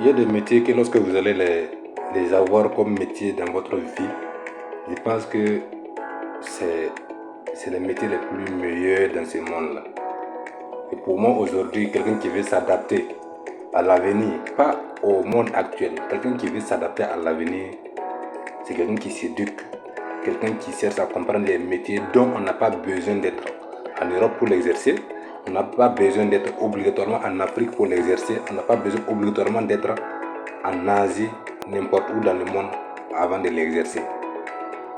Il y a des métiers que lorsque vous allez les avoir comme métier dans votre vie, je pense que c'est les métiers les plus meilleurs dans ce monde-là. Et pour moi aujourd'hui, quelqu'un qui veut s'adapter à l'avenir, pas au monde actuel, quelqu'un qui veut s'adapter à l'avenir, c'est quelqu'un qui s'éduque, quelqu'un qui cherche à comprendre les métiers dont on n'a pas besoin d'être en Europe pour l'exercer. On n'a pas besoin d'être obligatoirement en Afrique pour l'exercer. On n'a pas besoin obligatoirement d'être en Asie, n'importe où dans le monde avant de l'exercer.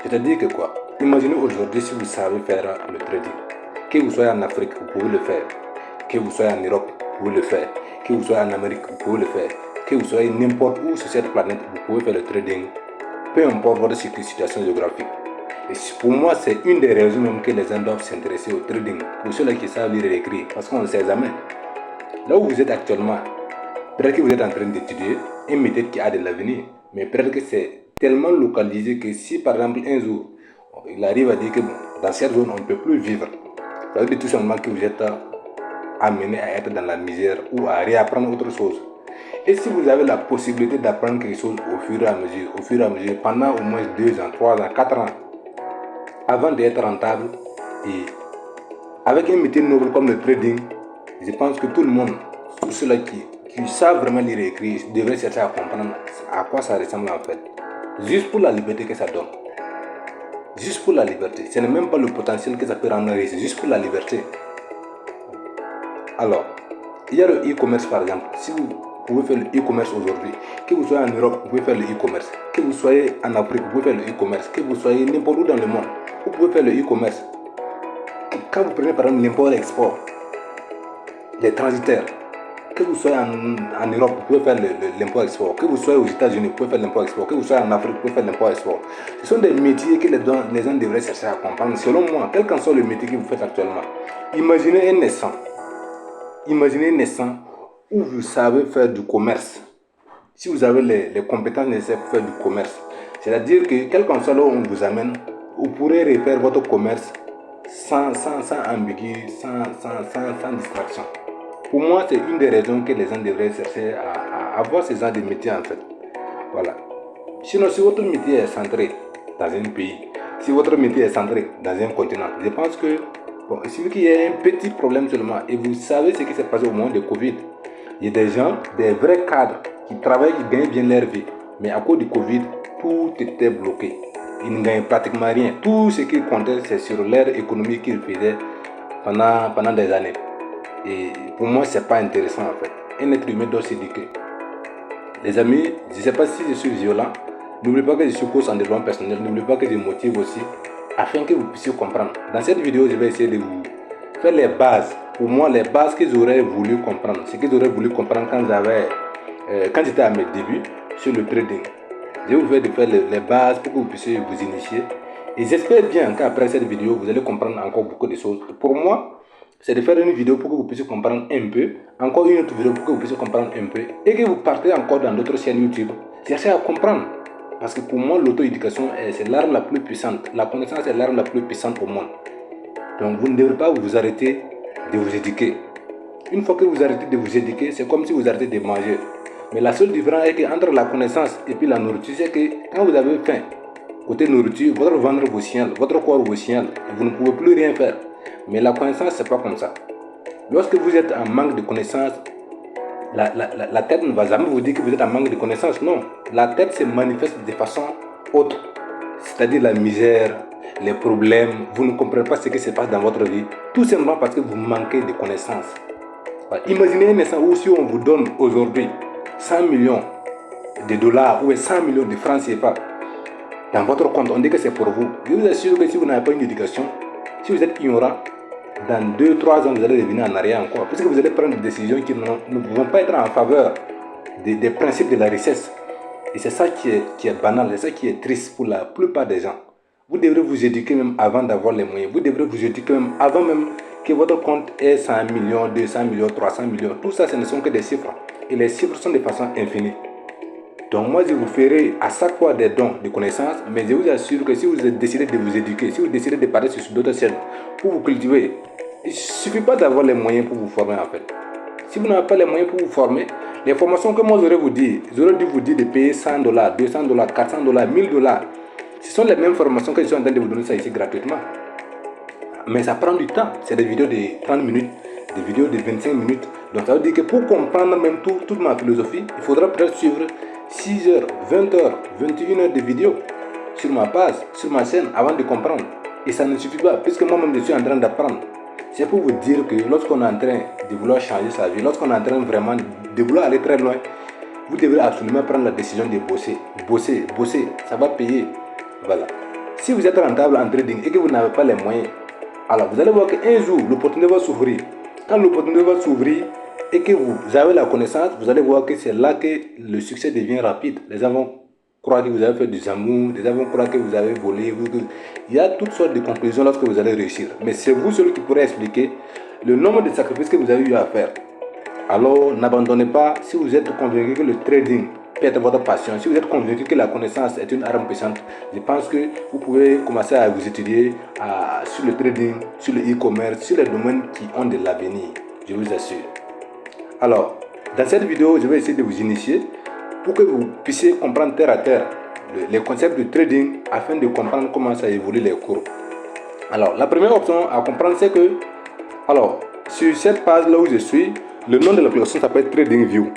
C'est-à-dire que quoi? Imaginez aujourd'hui si vous savez faire le trading. Que vous soyez en Afrique, vous pouvez le faire. Que vous soyez en Europe, vous pouvez le faire. Que vous soyez en Amérique, vous pouvez le faire. Que vous soyez n'importe où sur cette planète, vous pouvez faire le trading. Peu importe votre situation géographique. Et pour moi, c'est une des raisons même que les gens doivent s'intéresser au trading. Pour ceux-là qui savent lire et écrire. Parce qu'on ne sait jamais. Là où vous êtes actuellement, peut-être que vous êtes en train d'étudier un métier qui a de l'avenir. Mais peut-être que c'est tellement localisé que si par exemple un jour, il arrive à dire que bon, dans cette zone, on ne peut plus vivre. Ça veut dire tout simplement que vous êtes amené à être dans la misère ou à réapprendre autre chose. Et si vous avez la possibilité d'apprendre quelque chose au fur et à mesure, pendant au moins 2 ans, 3 ans, 4 ans, avant d'être rentable et avec un métier noble comme le trading, je pense que tout le monde, tous ceux-là qui savent vraiment lire et écrire, devraient chercher à comprendre à quoi ça ressemble en fait. Juste pour la liberté que ça donne. Juste pour la liberté. Ce n'est même pas le potentiel que ça peut rendre riche, juste pour la liberté. Alors, il y a le e-commerce par exemple. Si vous pouvez faire le e-commerce aujourd'hui, que vous soyez en Europe, vous pouvez faire le e-commerce. Que vous soyez en Afrique, vous pouvez faire le e-commerce. Que vous soyez n'importe où dans le monde, vous pouvez faire le e-commerce. Quand vous prenez par exemple l'import-export, les transitaires, que vous soyez en Europe, vous pouvez faire l'import-export. Que vous soyez aux États-Unis, vous pouvez faire l'import-export. Que vous soyez en Afrique, vous pouvez faire l'import-export. Ce sont des métiers que les gens devraient chercher à comprendre. Selon moi, quel qu'en soit le métier que vous faites actuellement, imaginez un naissant. Imaginez un naissant où vous savez faire du commerce. Si vous avez les compétences nécessaires pour faire du commerce, c'est-à-dire que quel qu'en soit là où on vous amène, vous pourrez refaire votre commerce sans ambiguïté, sans distraction. Pour moi, c'est une des raisons que les gens devraient chercher à avoir ce genre de métier en fait. Voilà. Sinon, si votre métier est centré dans un pays, si votre métier est centré dans un continent, je pense que bon, il suffit qu'il y ait un petit problème seulement. Et vous savez ce qui s'est passé au moment de Covid. Il y a des gens, des vrais cadres, qui travaillent, qui gagnent bien leur vie. Mais à cause du Covid, tout était bloqué. Ils ne gagnaient pratiquement rien. Tout ce qu'ils comptaient, c'est sur leur économie qu'ils faisaient pendant des années. Et pour moi, c'est pas intéressant en fait. Un être humain doit s'éduquer. Les amis, je ne sais pas si je suis violent. N'oubliez pas que je suis coach en développement personnel. N'oubliez pas que je motive aussi afin que vous puissiez comprendre. Dans cette vidéo, je vais essayer de vous faire les bases. Pour moi, les bases que j'aurais voulu comprendre. Ce que j'aurais voulu comprendre quand j'étais à mes débuts sur le trading. Je vais vous faire les bases pour que vous puissiez vous initier. Et j'espère bien qu'après cette vidéo, vous allez comprendre encore beaucoup de choses. Pour moi, c'est de faire une vidéo pour que vous puissiez comprendre un peu, encore une autre vidéo pour que vous puissiez comprendre un peu, et que vous partez encore dans d'autres chaînes YouTube. Cherchez à comprendre. Parce que pour moi, l'auto-éducation, c'est l'arme la plus puissante. La connaissance est l'arme la plus puissante au monde. Donc vous ne devrez pas vous arrêter de vous éduquer. Une fois que vous arrêtez de vous éduquer, c'est comme si vous arrêtez de manger. Mais la seule différence est qu'entre la connaissance et puis la nourriture, c'est que quand vous avez faim, côté nourriture, votre ventre vous signale, votre corps vous signale, et vous ne pouvez plus rien faire. Mais la connaissance, c'est pas comme ça. Lorsque vous êtes en manque de connaissances, la tête ne va jamais vous dire que vous êtes en manque de connaissances. Non, la tête se manifeste de façon autre. C'est-à-dire la misère, les problèmes, vous ne comprenez pas ce qui se passe dans votre vie. Tout simplement parce que vous manquez de connaissances. Imaginez un instant où si on vous donne aujourd'hui 100 millions de dollars ou 100 millions de francs CFA dans votre compte, on dit que c'est pour vous. Je vous assure que si vous n'avez pas une éducation, si vous êtes ignorant, dans 2-3 ans, vous allez revenir en arrière encore. Parce que vous allez prendre des décisions qui ne vont pas être en faveur des principes de la richesse. Et c'est ça qui est banal, c'est ça qui est triste pour la plupart des gens. Vous devrez vous éduquer même avant d'avoir les moyens. Vous devrez vous éduquer même avant même que votre compte ait 100 millions, 200 millions, 300 millions. Tout ça, ce ne sont que des chiffres. Et les chiffres sont de façon infinie. Donc moi, je vous ferai à chaque fois des dons de connaissances, mais je vous assure que si vous décidez de vous éduquer, si vous décidez de partir sur d'autres chaînes pour vous cultiver, il ne suffit pas d'avoir les moyens pour vous former en fait. Si vous n'avez pas les moyens pour vous former, Les formations que moi j'aurais dû vous dire de payer $100, $200, $400, $1000. Ce sont les mêmes formations que je suis en train de vous donner ça ici gratuitement. Mais ça prend du temps. C'est des vidéos de 30 minutes, des vidéos de 25 minutes. Donc ça veut dire que pour comprendre même toute ma philosophie, il faudra peut-être suivre 6 heures, 20 heures, 21 heures de vidéos sur ma page, sur ma chaîne, avant de comprendre. Et ça ne suffit pas, puisque moi-même je suis en train d'apprendre. C'est pour vous dire que lorsqu'on est en train de vouloir changer sa vie, lorsqu'on est en train vraiment de vouloir aller très loin, vous devrez absolument prendre la décision de bosser. Bosser, bosser, ça va payer. Voilà. Si vous êtes rentable en trading et que vous n'avez pas les moyens, alors vous allez voir qu'un jour, l'opportunité va s'ouvrir. Quand l'opportunité va s'ouvrir et que vous avez la connaissance, vous allez voir que c'est là que le succès devient rapide. Les gens vont croire que vous avez fait du amour, les gens vont croire que vous avez volé. Il y a toutes sortes de conclusions lorsque vous allez réussir. Mais c'est vous celui qui pourrez expliquer le nombre de sacrifices que vous avez eu à faire. Alors n'abandonnez pas. Si vous êtes convaincu que le trading peut être votre passion, si vous êtes convaincu que la connaissance est une arme puissante, je pense que vous pouvez commencer à vous étudier sur le trading, sur le e-commerce, sur les domaines qui ont de l'avenir, je vous assure. Alors, dans cette vidéo, je vais essayer de vous initier pour que vous puissiez comprendre terre à terre les concepts de trading afin de comprendre comment ça évolue les cours. Alors, la première option à comprendre, c'est que, alors, sur cette page là où je suis, le nom de l'application s'appelle TradingView.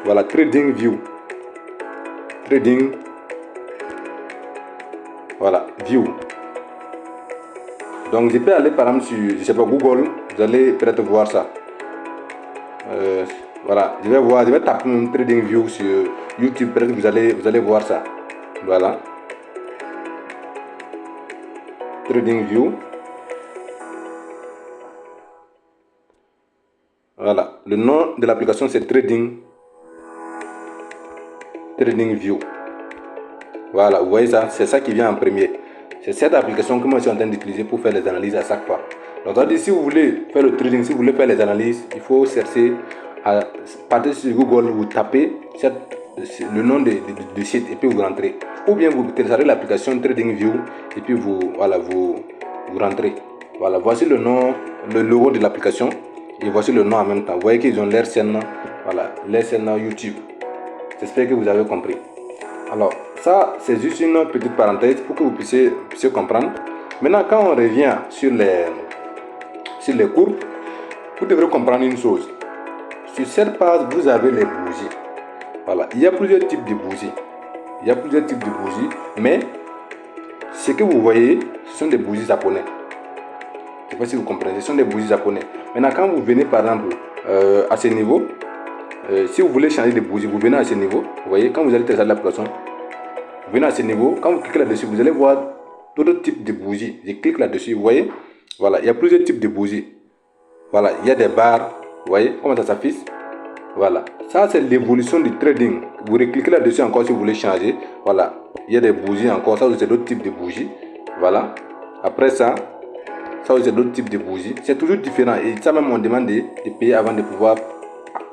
Voilà, TradingView. Trading. Voilà, View. Donc, je peux aller par exemple sur, je sais pas, Google, vous allez peut-être voir ça. Voilà, je vais taper mon TradingView sur YouTube, peut-être que vous allez voir ça. Voilà. TradingView. Voilà, le nom de l'application c'est TradingView. Voilà, vous voyez ça, c'est ça qui vient en premier. C'est cette application que moi je suis en train d'utiliser pour faire les analyses à chaque fois. Donc, si vous voulez faire le trading, si vous voulez faire les analyses, il faut chercher à partir sur Google, vous tapez le nom de site et puis vous rentrez. Ou bien vous téléchargez l'application TradingView et puis vous rentrez. Voilà, voici le nom, le logo de l'application et voici le nom en même temps. Vous voyez qu'ils ont leur scène, voilà, leur scène YouTube. J'espère que vous avez compris. Alors, ça, c'est juste une petite parenthèse pour que vous puissiez comprendre. Maintenant, quand on revient sur les courbes, vous devrez comprendre une chose. Sur cette page, vous avez les bougies. Voilà, il y a plusieurs types de bougies. Mais ce que vous voyez, ce sont des bougies japonais. Je ne sais pas si vous comprenez, ce sont des bougies japonais. Maintenant, quand vous venez par exemple à ce niveau, si vous voulez changer de bougie, vous venez à ce niveau. Vous voyez, quand vous allez télécharger l'application, vous venez à ce niveau. Quand vous cliquez là-dessus, vous allez voir d'autres types de bougies. Je clique là-dessus, vous voyez. Voilà, il y a plusieurs types de bougies. Voilà, il y a des barres. Vous voyez comment ça s'affiche. Voilà, ça c'est l'évolution du trading. Vous recliquez là-dessus encore si vous voulez changer. Voilà, il y a des bougies encore. Ça c'est d'autres types de bougies. Voilà, après ça c'est d'autres types de bougies. C'est toujours différent. Et ça même on demande de payer avant de pouvoir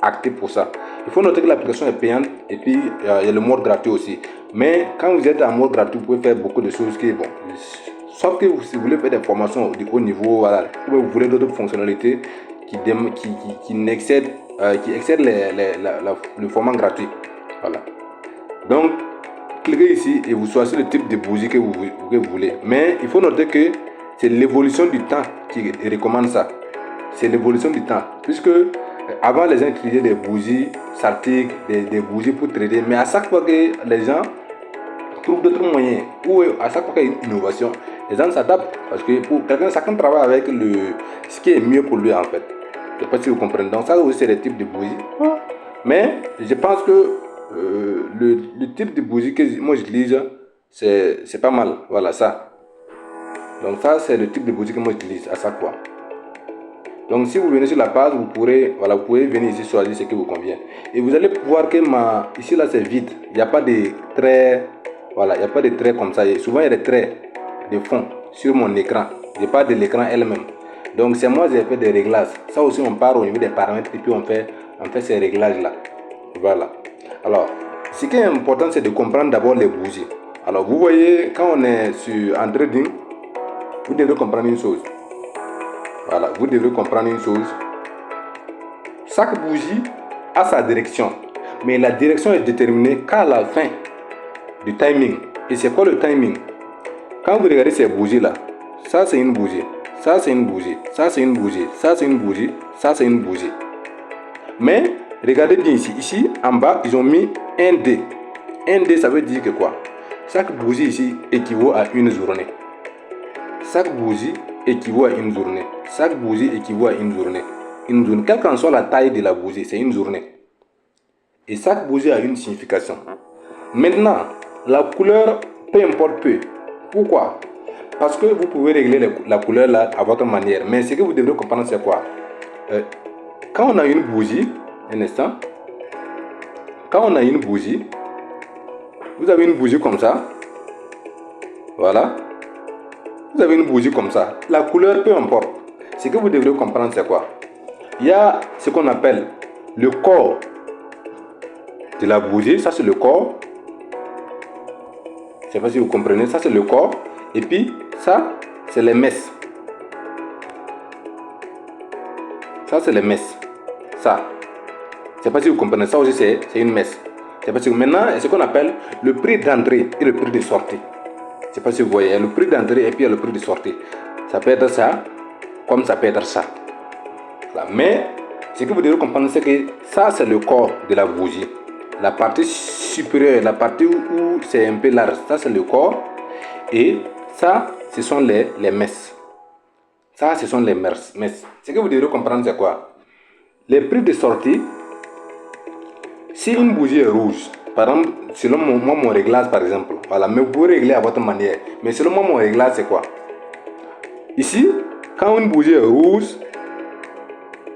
acter pour ça. Il faut noter que l'application est payante et puis il y a le mode gratuit aussi. Mais quand vous êtes en mode gratuit, vous pouvez faire beaucoup de choses qui est bon. Sauf que si vous voulez faire des formations de haut niveau, voilà, ou vous voulez d'autres fonctionnalités qui excèdent le format gratuit. Voilà. Donc, cliquez ici et vous choisissez le type de bougie que vous voulez. Mais il faut noter que c'est l'évolution du temps qui recommande ça. C'est l'évolution du temps. Puisque avant, les gens utilisaient des bougies statiques, des bougies pour trader. Mais à chaque fois que les gens trouvent d'autres moyens, ou à chaque fois qu'il y a une innovation, les gens s'adaptent. Parce que pour quelqu'un, chacun travaille avec ce qui est mieux pour lui en fait. Je ne sais pas si vous comprenez. Donc ça aussi, c'est des types de bougies. Mais je pense que le type de bougie que moi j'utilise, c'est pas mal. Voilà ça. Donc ça, c'est le type de bougie que moi j'utilise à chaque fois. Donc si vous venez sur la page, vous pouvez venir ici choisir ce qui vous convient. Et vous allez voir que ici là c'est vide. Il n'y a pas de traits. Voilà, il n'y a pas de traits comme ça. Et souvent il y a des traits de fond sur mon écran. Je n'ai pas de l'écran elle-même. Donc c'est moi qui ai fait des réglages. Ça aussi on part au niveau des paramètres et puis on fait ces réglages là. Voilà. Alors, ce qui est important c'est de comprendre d'abord les bougies. Alors vous voyez, quand on est en trading, vous devez comprendre une chose. Voilà, vous devez comprendre une chose. Chaque bougie a sa direction. Mais la direction est déterminée qu'à la fin du timing. Et c'est quoi le timing? Quand vous regardez ces bougies-là, ça c'est une bougie, ça c'est une bougie, ça c'est une bougie, ça c'est une bougie, ça c'est une bougie. Mais regardez bien ici. Ici, en bas, ils ont mis un D. Un D, ça veut dire que quoi? Chaque bougie ici équivaut à une journée. Chaque bougie équivaut à une journée. Chaque bougie équivaut à une journée. Une journée. Quelle qu'en soit la taille de la bougie, c'est une journée. Et chaque bougie a une signification. Maintenant, la couleur, peu importe peu. Pourquoi? Parce que vous pouvez régler la couleur là à votre manière. Mais ce que vous devrez comprendre, c'est quoi? Quand on a une bougie, un instant. Quand on a une bougie, vous avez une bougie comme ça. Voilà. Vous avez une bougie comme ça. La couleur, peu importe. Ce que vous devrez comprendre, c'est quoi? Il y a ce qu'on appelle le corps de la bougie. Ça, c'est le corps. Je ne sais pas si vous comprenez. Ça, c'est le corps. Et puis, ça, c'est les messes. Ça, c'est les messes. Ça. Je ne sais pas si vous comprenez. Ça aussi, c'est une messe. C'est parce que maintenant, c'est ce qu'on appelle le prix d'entrée et le prix de sortie. Je ne sais pas si vous voyez. Il y a le prix d'entrée et puis il y a le prix de sortie. Ça peut être ça, comme ça peut être ça. Voilà. Mais, ce que vous devez comprendre, c'est que ça, c'est le corps de la bougie. La partie supérieure, la partie où c'est un peu large, ça, c'est le corps. Et ça, ce sont les messes. Ça, ce sont les messes. Ce que vous devez comprendre, c'est quoi? Les prix de sortie, si une bougie est rouge, par exemple, selon moi, mon réglage, par exemple, voilà, mais vous pouvez régler à votre manière. Mais selon moi, mon réglage, c'est quoi? Ici, quand une bougie est rouge,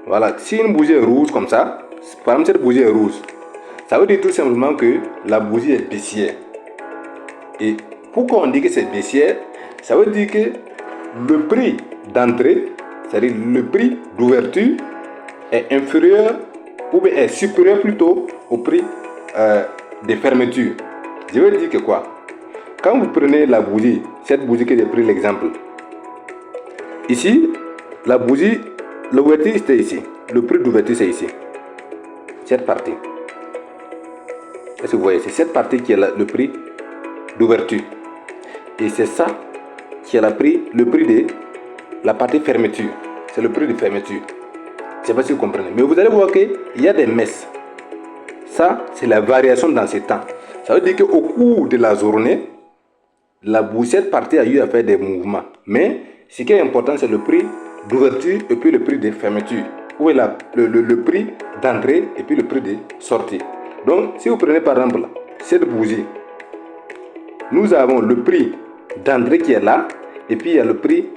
voilà, si une bougie est rouge comme ça, par exemple, cette bougie est rouge, ça veut dire tout simplement que la bougie est baissière. Et pourquoi on dit que c'est baissière? Ça veut dire que le prix d'entrée, c'est-à-dire le prix d'ouverture, est inférieur ou bien est supérieur plutôt au prix de fermeture. Je veux dire que quoi? Quand vous prenez la bougie, cette bougie que j'ai pris l'exemple, ici, la bougie, l'ouverture c'était ici, le prix d'ouverture c'est ici, cette partie. Est-ce que vous voyez? C'est cette partie qui est le prix d'ouverture. Et c'est ça qui est le prix de la partie fermeture. C'est le prix de fermeture. Je ne sais pas si vous comprenez. Mais vous allez voir qu'il y a des messes. Ça, c'est la variation dans ces temps. Ça veut dire qu'au cours de la journée, cette partie a eu à faire des mouvements. Mais ce qui est important, c'est le prix d'ouverture et puis le prix de fermeture. Où est le prix d'entrée et puis le prix de sortie. Donc, si vous prenez par exemple cette bougie, nous avons le prix d'entrée qui est là et puis il y a le prix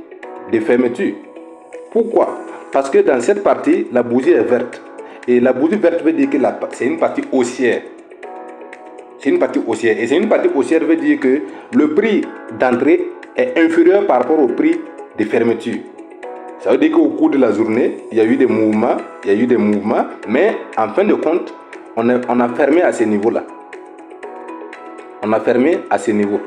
de fermeture. Pourquoi? Parce que dans cette partie, la bougie est verte. Et la bougie verte veut dire que c'est une partie haussière. C'est une partie haussière. Et c'est une partie haussière veut dire que le prix d'entrée est inférieur par rapport au prix de fermeture. Ça veut dire qu'au cours de la journée, il y a eu des mouvements, mais en fin de compte, on a fermé à ce niveau-là. On a fermé à ce niveau.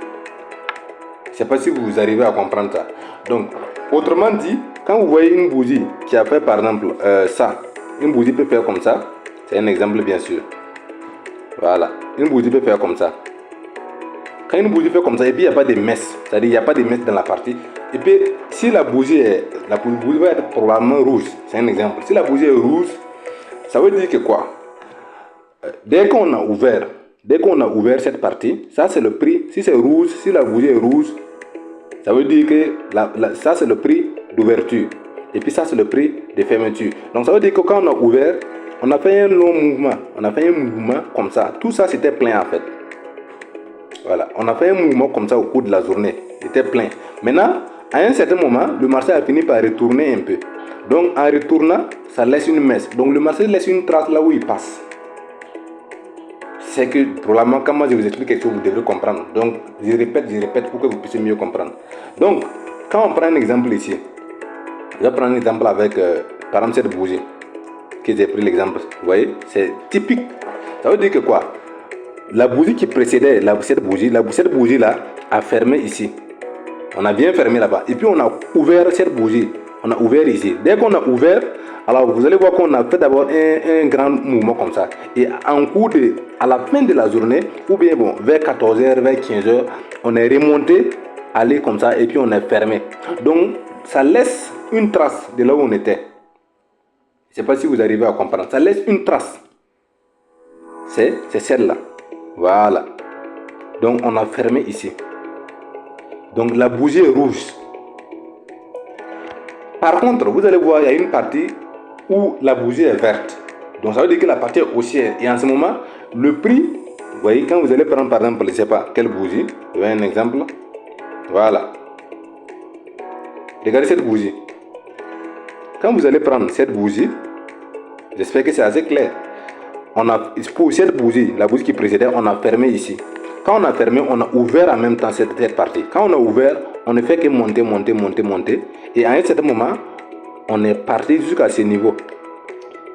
Je ne sais pas si vous arrivez à comprendre ça. Donc, autrement dit, quand vous voyez une bougie qui a fait par exemple ça, une bougie peut faire comme ça. C'est un exemple bien sûr. Voilà, une bougie peut faire comme ça. Quand une bougie fait comme ça, et puis il n'y a pas de messe, c'est-à-dire il n'y a pas de messe dans la partie. Et puis, si la bougie va être probablement rouge, c'est un exemple. Si la bougie est rouge, ça veut dire que quoi? Dès qu'on a ouvert cette partie, ça c'est le prix. Si c'est rouge, si la bougie est rouge, ça veut dire que ça c'est le prix d'ouverture. Et puis ça c'est le prix de fermeture. Donc ça veut dire que quand on a ouvert, on a fait un long mouvement. On a fait un mouvement comme ça. Tout ça c'était plein en fait. Voilà. On a fait un mouvement comme ça au cours de la journée. C'était plein. Maintenant, à un certain moment, le marché a fini par retourner un peu. Donc en retournant, ça laisse une messe. Donc le marché laisse une trace là où il passe. C'est que probablement quand moi je vous explique quelque chose, vous devrez comprendre. Donc je répète pour que vous puissiez mieux comprendre. Donc quand on prend un exemple ici, je vais prendre un exemple avec par exemple cette bougie que j'ai pris l'exemple. Vous voyez, c'est typique. Ça veut dire que quoi? La bougie qui précédait cette bougie là a fermé ici. On a bien fermé là-bas. Et puis on a ouvert cette bougie. On a ouvert ici. Dès qu'on a ouvert, alors vous allez voir qu'on a fait d'abord un grand mouvement comme ça. Et à la fin de la journée, ou bien bon, vers 14h, vers 15h, on est remonté, allé comme ça, et puis on est fermé. Donc, ça laisse une trace de là où on était. Je ne sais pas si vous arrivez à comprendre. Ça laisse une trace. C'est celle-là. Voilà. Donc, on a fermé ici. Donc, la bougie est rouge. Par contre, vous allez voir, il y a une partie où la bougie est verte. Donc, ça veut dire que la partie est haussière. Et en ce moment, le prix, vous voyez, quand vous allez prendre par exemple, je ne sais pas quelle bougie, je vais un exemple. Voilà. Regardez cette bougie. Quand vous allez prendre cette bougie, j'espère que c'est assez clair. Pour cette bougie, la bougie qui précédait, on a fermé ici. Quand on a fermé, on a ouvert en même temps cette partie. Quand on a ouvert, on ne fait que monter, monter, monter, monter. Et à un certain moment, on est parti jusqu'à ce niveau.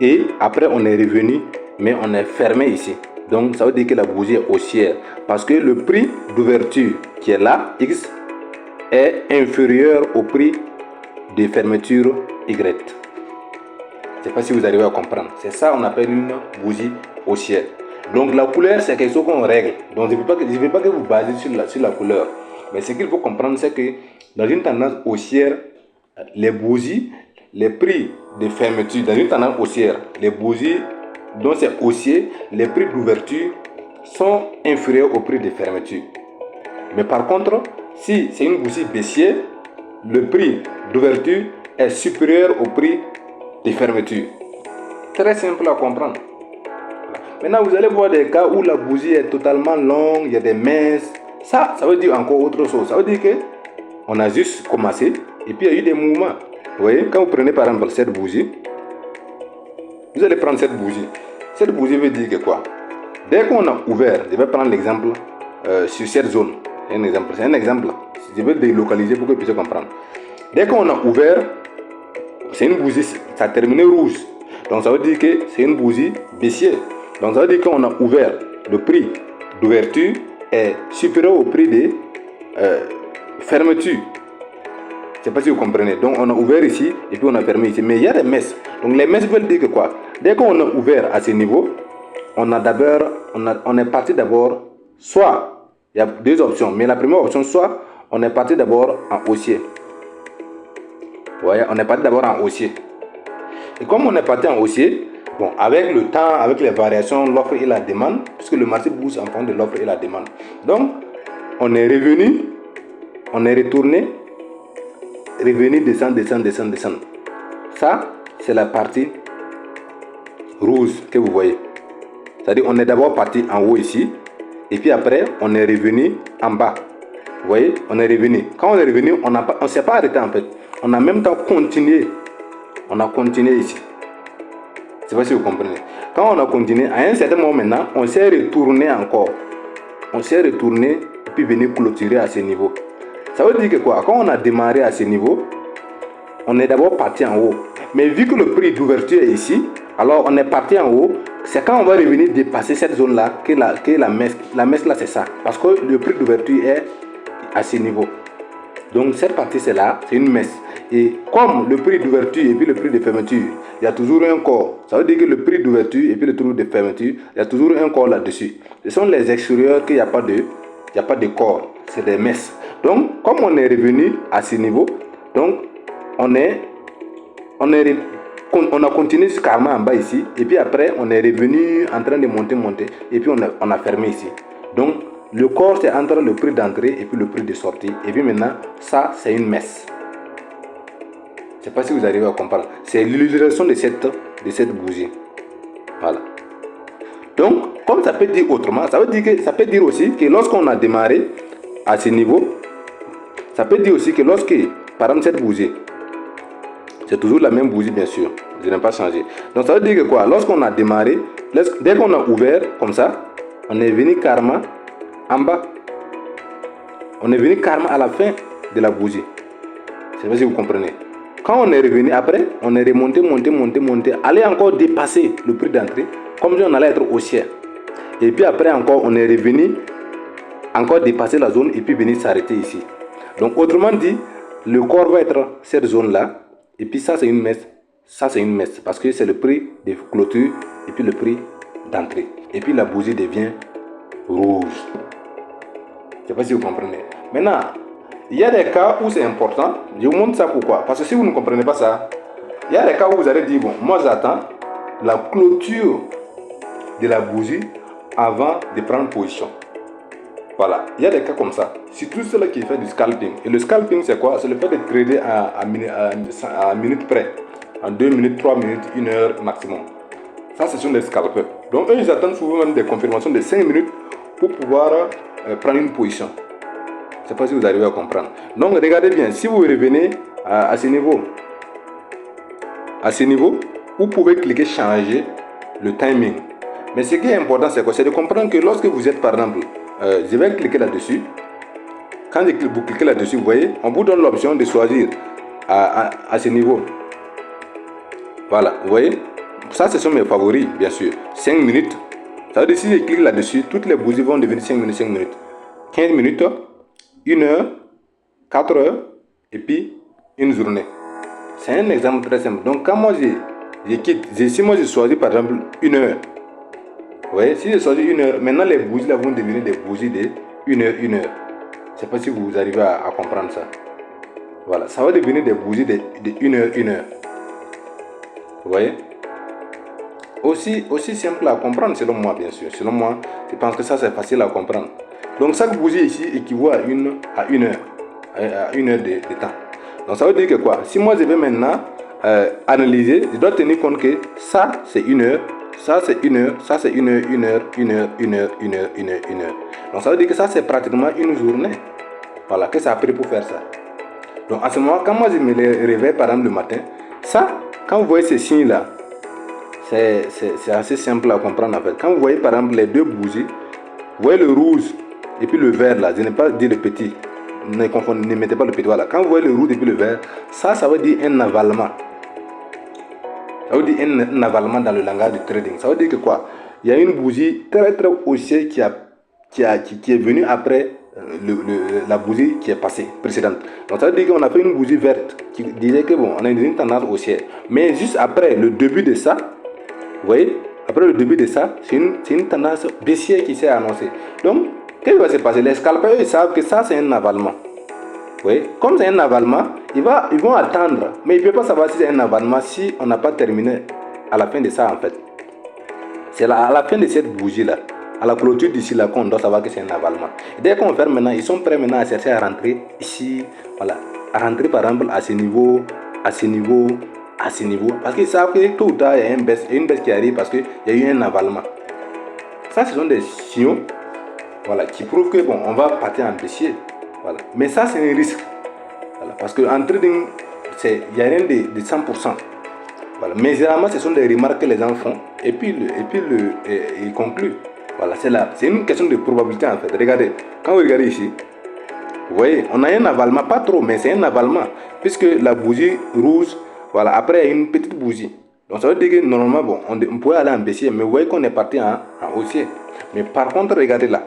Et après, on est revenu, mais on est fermé ici. Donc, ça veut dire que la bougie est haussière. Parce que le prix d'ouverture qui est là, X, est inférieur au prix de fermeture Y. Je ne sais pas si vous arrivez à comprendre. C'est ça qu'on appelle une bougie haussière. Donc la couleur, c'est quelque chose qu'on règle. Donc je ne veux pas que vous basez sur la couleur. Mais ce qu'il faut comprendre, c'est que dans une tendance haussière, les bougies, les prix de fermeture, dans une tendance haussière, les bougies dont c'est haussier, les prix d'ouverture sont inférieurs au prix de fermeture. Mais par contre, si c'est une bougie baissière, le prix d'ouverture est supérieur au prix de fermeture. Très simple à comprendre. Maintenant, vous allez voir des cas où la bougie est totalement longue, il y a des messes. Ça veut dire encore autre chose. Ça veut dire que on a juste commencé et puis il y a eu des mouvements. Vous voyez, quand vous prenez par exemple cette bougie, vous allez prendre cette bougie. Cette bougie veut dire que quoi? Dès qu'on a ouvert, je vais prendre l'exemple sur cette zone. C'est un exemple. Je vais délocaliser pour que vous puissiez comprendre. Dès qu'on a ouvert, c'est une bougie, ça a terminé rouge. Donc ça veut dire que c'est une bougie baissière. Donc ça veut dire qu'on a ouvert, le prix d'ouverture est supérieur au prix de fermeture. Je ne sais pas si vous comprenez. Donc on a ouvert ici et puis on a fermé ici. Mais il y a des messes. Donc les messes veulent dire que quoi? Dès qu'on a ouvert à ce niveau, on est parti d'abord, soit, il y a deux options. Mais la première option, soit on est parti d'abord en haussier. Vous voyez, on est parti d'abord en haussier. Et comme on est parti en haussier, bon, avec le temps, avec les variations, l'offre et la demande, puisque le marché bouge en fonction de l'offre et la demande. Donc, on est revenu, on est retourné, descendre. Ça, c'est la partie rouge que vous voyez. C'est-à-dire, on est d'abord parti en haut ici, et puis après, on est revenu en bas. Vous voyez, on est revenu. Quand on est revenu, on ne s'est pas arrêté en fait. On a en même temps continué. On a continué ici. Je ne sais pas si vous comprenez. Quand on a continué, à un certain moment maintenant, on s'est retourné encore. On s'est retourné et puis venu clôturer à ce niveau. Ça veut dire que quoi? Quand on a démarré à ce niveau, on est d'abord parti en haut. Mais vu que le prix d'ouverture est ici, alors on est parti en haut. C'est quand on va revenir dépasser cette zone-là que la messe là, c'est ça. Parce que le prix d'ouverture est à ce niveau. Donc cette partie c'est là, c'est une messe. Et comme le prix d'ouverture et puis le prix de fermeture, il y a toujours un corps. Ça veut dire que le prix d'ouverture et puis le prix de fermeture, il y a toujours un corps là-dessus. Ce sont les extérieurs qu'il n'y a pas de corps. C'est des messes. Donc comme on est revenu à ce niveau, donc on a continué carrément en bas ici. Et puis après on est revenu en train de monter. Et puis on a fermé ici. Donc le corps c'est entre le prix d'entrée et puis le prix de sortie. Et puis maintenant ça c'est une messe. Je ne sais pas si vous arrivez à comprendre. C'est l'illustration de cette bougie. Voilà. Donc, comme ça peut dire autrement, ça peut dire aussi que lorsqu'on a démarré à ce niveau, ça peut dire aussi que lorsque, par exemple, cette bougie, c'est toujours la même bougie, bien sûr. Je n'ai pas changé. Donc, ça veut dire que quoi? Lorsqu'on a démarré, dès qu'on a ouvert comme ça, on est venu carrément en bas. On est venu carrément à la fin de la bougie. Je ne sais pas si vous comprenez. Quand on est revenu après, on est remonté, monté, aller encore dépasser le prix d'entrée, comme si on allait être haussière. Et puis après encore, on est revenu, encore dépasser la zone et puis venir s'arrêter ici. Donc autrement dit, le corps va être cette zone-là, et puis ça c'est une messe, ça c'est une messe, parce que c'est le prix de clôture et puis le prix d'entrée. Et puis la bougie devient rouge. Je ne sais pas si vous comprenez. Maintenant, il y a des cas où c'est important. Je vous montre ça pourquoi. Parce que si vous ne comprenez pas ça, il y a des cas où vous allez dire, bon, moi j'attends la clôture de la bougie avant de prendre position. Voilà, il y a des cas comme ça. Surtout ceux-là qui font du scalping. Et le scalping, c'est quoi? C'est le fait de trader à minute près. En 2 minutes, 3 minutes, 1 heure maximum. Ça, ce sont des scalpers. Donc, eux, ils attendent souvent même des confirmations de 5 minutes pour pouvoir prendre une position. Je ne sais pas si vous arrivez à comprendre. Donc, regardez bien, si vous revenez à ce niveau, vous pouvez cliquer changer le timing. Mais ce qui est important, c'est quoi? C'est de comprendre que lorsque vous êtes, par exemple, je vais cliquer là-dessus. Quand vous cliquez là-dessus, vous voyez, on vous donne l'option de choisir à ce niveau. Voilà, vous voyez, ça ce sont mes favoris, bien sûr. 5 minutes. Ça veut dire si je clique là-dessus, toutes les bougies vont devenir 5 minutes, 5 minutes. 15 minutes, 1 heure, 4 heures, et puis une journée. C'est un exemple très simple. Donc quand moi je quitte, si moi je choisis par exemple 1 heure, vous voyez, si je choisis 1 heure, maintenant les bougies là vont devenir des bougies de 1 heure, 1 heure. Je ne sais pas si vous arrivez à comprendre ça. Voilà, ça va devenir des bougies de 1 heure, 1 heure. Vous voyez? Aussi simple à comprendre selon moi, bien sûr. Selon moi, je pense que ça c'est facile à comprendre. Donc chaque bougie ici équivaut à 1 heure. À 1 heure de temps. Donc ça veut dire que quoi? Si moi je vais maintenant analyser, je dois tenir compte que ça c'est 1 heure, ça c'est 1 heure, ça c'est 1 heure, 1 heure, 1 heure, 1 heure, 1 heure, 1 heure, 1 heure. Donc ça veut dire que ça c'est pratiquement une journée. Voilà, que ça a pris pour faire ça. Donc à ce moment, quand moi je me réveille par exemple le matin, ça, quand vous voyez ces signes là, c'est assez simple à comprendre en fait. Quand vous voyez par exemple les deux bougies, vous voyez le rouge et puis le vert là, je n'ai pas dit le petit. Ne mettez pas le petit, voilà. Quand vous voyez le rouge et puis le vert, ça veut dire un avalement. Ça veut dire un avalement dans le langage du trading. Ça veut dire que quoi? Il y a une bougie très très haussière qui est venue après la bougie qui est passée, précédente. Donc ça veut dire qu'on a fait une bougie verte qui disait que bon, on a une tendance haussière. Mais juste après le début de ça, vous voyez, après le début de ça, c'est une tendance baissière qui s'est annoncée. Donc, qu'est-ce qui va se passer? Les scalpers, ils savent que ça, c'est un avalement. Vous voyez, comme c'est un avalement, ils vont attendre. Mais ils ne peuvent pas savoir si c'est un avalement si on n'a pas terminé à la fin de ça, en fait. C'est à la fin de cette bougie-là, à la clôture d'ici là, qu'on doit savoir que c'est un avalement. Et dès qu'on ferme maintenant, ils sont prêts maintenant à chercher à rentrer ici, voilà. À rentrer par exemple à ce niveau, à ce niveau, à ce niveau, parce qu'ils savent que tôt ou tard il y a une baisse qui arrive parce qu'il y a eu un avalement. Ça, ce sont des signaux, voilà, qui prouvent que bon, on va partir en baissier, voilà. Mais ça, c'est un risque, voilà, parce que en trading, il n'y a rien de 100%, voilà. Mais généralement, ce sont des remarques que les gens font et puis ils concluent, voilà. C'est une question de probabilité en fait. Regardez, quand vous regardez ici. Vous voyez, on a un avalement, pas trop, mais c'est un avalement, puisque la bougie rouge, voilà, après il y a une petite bougie. Donc ça veut dire que normalement, bon, on pourrait aller en baissier, mais vous voyez qu'on est parti en haussier. Mais par contre, regardez là,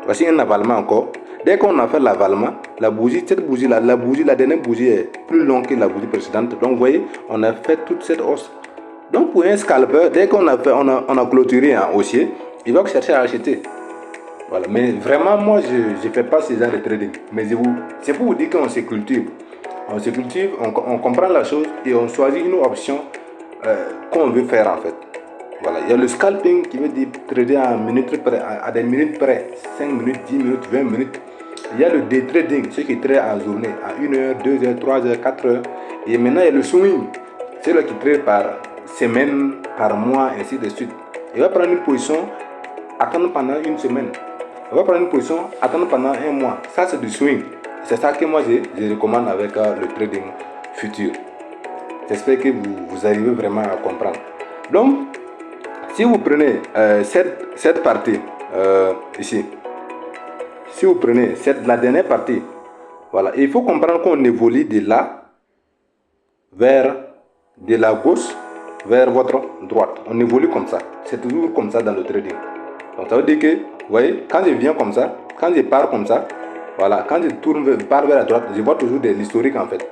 voici un avalement encore. Dès qu'on a fait l'avalement, la bougie, cette bougie-là, la dernière bougie est plus longue que la bougie précédente. Donc vous voyez, on a fait toute cette hausse. Donc pour un scalper, dès qu'on a fait, on a clôturé en haussier, il va chercher à acheter. Voilà. Mais vraiment, moi, je ne fais pas ce genre de trading. Mais c'est pour vous dire qu'on se cultive. On se cultive, on comprend la chose et on choisit une option qu'on veut faire en fait. Voilà. Il y a le scalping qui veut dire trader à des minutes près, 5 minutes, 10 minutes, 20 minutes. Il y a le day trading, ceux qui tradent en journée, à 1 heure, 2 heures, 3 heures, 4 heures. Et maintenant, il y a le swing, c'est là qui trade par semaine, par mois, ainsi de suite. Il va prendre une position, attendre pendant une semaine. On va prendre une position, attendre pendant un mois. Ça, c'est du swing. C'est ça que moi, je recommande avec le trading futur. J'espère que vous arrivez vraiment à comprendre. Donc, si vous prenez cette partie ici, si vous prenez la dernière partie, voilà, il faut comprendre qu'on évolue de là de la gauche vers votre droite. On évolue comme ça. C'est toujours comme ça dans le trading. Donc ça veut dire que, vous voyez, quand je viens comme ça, quand je pars comme ça, voilà, quand je pars vers la droite, je vois toujours de l'historique en fait.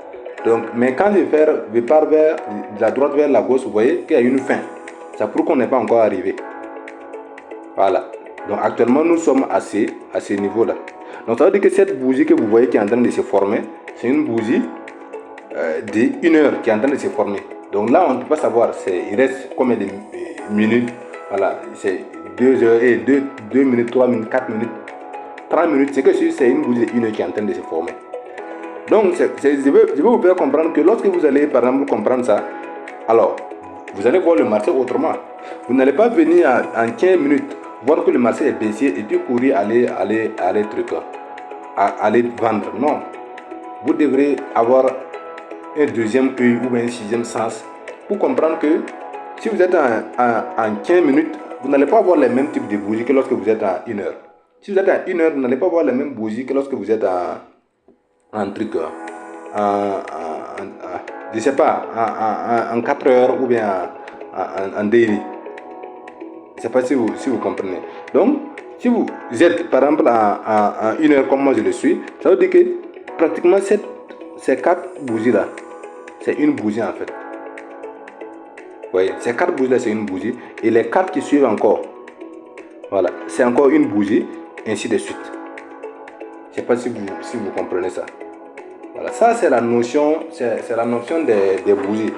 Donc, mais quand je pars vers de la droite vers la gauche, vous voyez qu'il y a une fin. Ça prouve qu'on n'est pas encore arrivé. Voilà. Donc actuellement, nous sommes à ce niveau-là. Donc ça veut dire que cette bougie que vous voyez qui est en train de se former, c'est une bougie d'1 heure qui est en train de se former. Donc là, on ne peut pas savoir, il reste combien de minutes. Voilà, c'est 2 heures et 2 minutes, 3 minutes, 4 minutes, 30 minutes. C'est que c'est une bougie d'1 heure qui est en train de se former. Donc, je veux vous faire comprendre que lorsque vous allez, par exemple, comprendre ça, alors, vous allez voir le marché autrement. Vous n'allez pas venir en 15 minutes voir que le marché est baissier et puis courir aller vendre. Non. Vous devrez avoir un deuxième œil ou un sixième sens pour comprendre que si vous êtes en 15 minutes, vous n'allez pas avoir les mêmes types de bougies que lorsque vous êtes en 1 heure. Si vous êtes en 1 heure, vous n'allez pas avoir les mêmes bougies que lorsque vous êtes je sais pas, en 4 heures ou bien en daily. Je ne sais pas si vous comprenez. Donc, si vous êtes par exemple en 1 heure comme moi je le suis, ça veut dire que pratiquement ces 4 bougies là, c'est une bougie en fait. Vous voyez, ces 4 bougies là, c'est une bougie. Et les 4 qui suivent encore, voilà, c'est encore une bougie, ainsi de suite. Je ne sais pas si vous comprenez ça. Voilà, ça c'est la notion, des bougies.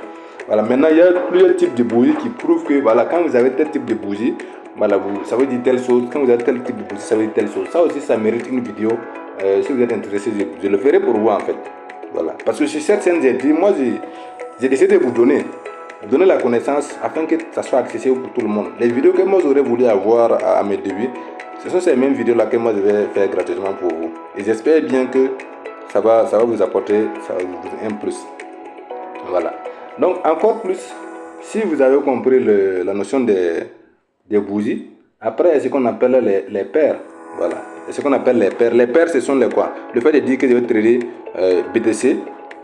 Voilà, maintenant il y a plusieurs types de bougies qui prouvent que voilà, quand vous avez tel type de bougie, voilà, ça veut dire telle chose. Quand vous avez tel type de bougie, ça veut dire telle chose. Ça aussi, ça mérite une vidéo. Si vous êtes intéressé, je le ferai pour vous en fait. Voilà, parce que sur cette scène, j'ai décidé de vous donner la connaissance afin que ça soit accessible pour tout le monde. Les vidéos que moi j'aurais voulu avoir à mes débuts, ce sont ces mêmes vidéos là que moi je vais faire gratuitement pour vous. Et j'espère bien que ça va vous apporter un plus. Voilà. Donc encore plus, si vous avez compris la notion des bougies, après ce qu'on appelle les paires. Voilà. Ce qu'on appelle les paires. Les paires, ce sont les quoi? Le fait de dire que je vais trader BTC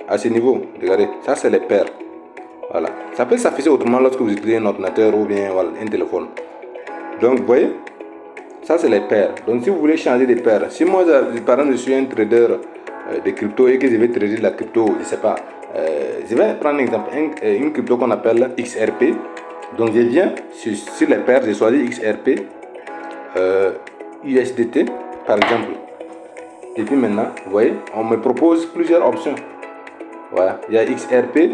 à ce niveau. Regardez, ça c'est les paires. Voilà. Ça peut s'afficher autrement lorsque vous utilisez un ordinateur ou bien voilà, un téléphone. Donc vous voyez, ça c'est les paires. Donc si vous voulez changer de paires, si moi par exemple je suis un trader de crypto et que je vais trader la crypto, je sais pas, je vais prendre un exemple, une crypto qu'on appelle XRP. Donc je viens sur les paires, j'ai choisi XRP, USDT par exemple. Et puis maintenant, vous voyez, on me propose plusieurs options. Voilà, il y a XRP,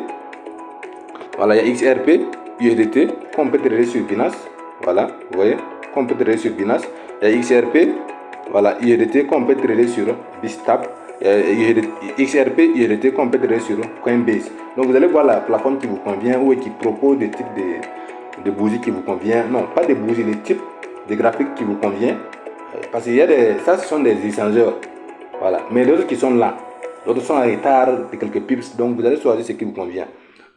voilà, il y a XRP, USDT, qu'on peut trader sur Binance. Voilà, vous voyez, qu'on peut trader sur Binance. Il y a XRP, voilà, USDT, qu'on peut trader sur Bitstamp. XRP, USDT, qu'on peut trader sur Coinbase. Donc vous allez voir la plateforme qui vous convient ou qui propose des types de bougies qui vous convient. Non, pas des bougies, les types de graphiques qui vous convient. Parce qu'il y a ça ce sont des échangeurs. Voilà, mais les autres qui sont là, d'autres sont en retard de quelques pips. Donc vous allez choisir ce qui vous convient.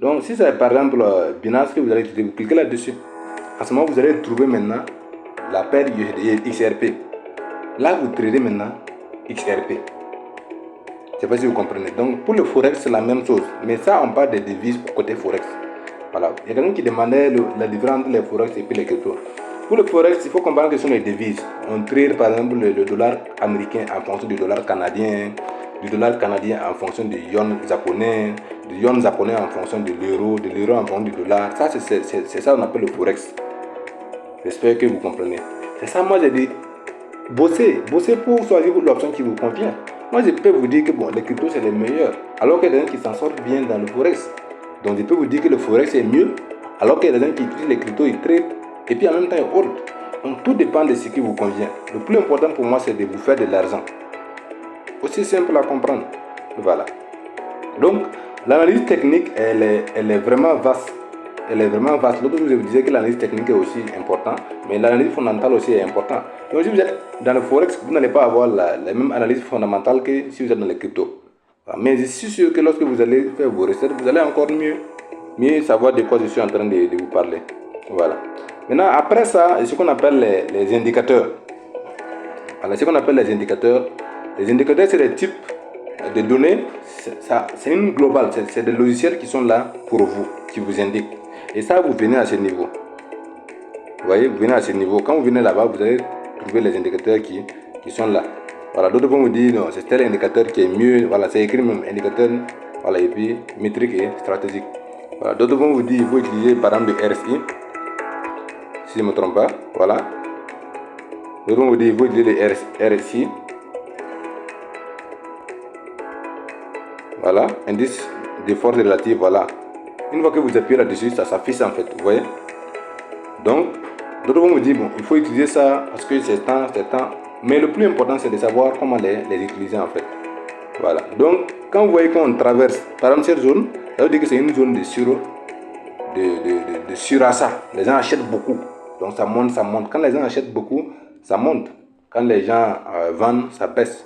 Donc si c'est par exemple Binance que vous allez utiliser, vous cliquez là-dessus. À ce moment, vous allez trouver maintenant la paire XRP. Là, vous tradez maintenant XRP. Je ne sais pas si vous comprenez. Donc pour le Forex, c'est la même chose. Mais ça, on parle des devises pour côté Forex. Voilà. Il y a quelqu'un qui demandait la différence entre les Forex et puis les cryptos. Pour le Forex, il faut comprendre que ce sont les devises. On trade par exemple le dollar américain en fonction du dollar canadien, en fonction du yuan japonais, du yuan japonais en fonction de l'euro en fonction du dollar. Ça, c'est ça qu'on appelle le Forex. J'espère que vous comprenez. C'est ça, moi j'ai dit, bossez pour choisir l'option qui vous convient. Moi je peux vous dire que bon, les cryptos c'est les meilleurs, alors qu'il y a des gens qui s'en sortent bien dans le Forex. Donc je peux vous dire que le Forex est mieux, alors qu'il y a des gens qui utilisent les cryptos, ils trade, et puis en même temps ils hold. Donc tout dépend de ce qui vous convient. Le plus important pour moi c'est de vous faire de l'argent. Aussi simple à comprendre. Voilà. Donc l'analyse technique elle est vraiment vaste. L'autre jour, je vous disais que l'analyse technique est aussi importante, mais l'analyse fondamentale aussi est importante. Donc, si vous êtes dans le Forex, vous n'allez pas avoir la même analyse fondamentale que si vous êtes dans les cryptos. Mais je suis sûr que lorsque vous allez faire vos recettes, vous allez encore mieux savoir de quoi je suis en train de vous parler. Voilà. Maintenant, après ça, ce qu'on appelle les indicateurs. Alors, ce qu'on appelle les indicateurs, c'est des types de données. C'est une globale, c'est des logiciels qui sont là pour vous, qui vous indiquent. Et ça, vous venez à ce niveau. Vous voyez, vous venez à ce niveau. Quand vous venez là-bas, vous allez trouver les indicateurs qui sont là. Voilà, d'autres vont vous dire, non, c'est tel indicateur qui est mieux. Voilà, c'est écrit même indicateur Voilà, et puis métrique et stratégique. Voilà, d'autres vont vous dire il faut utiliser par exemple le RSI, si je ne me trompe pas. Voilà. D'autres vont vous dire il faut utiliser le RSI. Voilà, indice de force relative. Voilà. Une fois que vous appuyez là-dessus, ça s'affiche en fait. Vous voyez. Donc, d'autres vont vous dire bon, il faut utiliser ça parce que c'est temps, c'est temps. Mais le plus important, c'est de savoir comment les utiliser en fait. Voilà. Donc, quand vous voyez qu'on traverse, par exemple, cette zone, ça veut dire que c'est une zone de surachat. Les gens achètent beaucoup. Donc, ça monte, ça monte. Quand les gens achètent beaucoup, ça monte. Quand les gens vendent, ça baisse.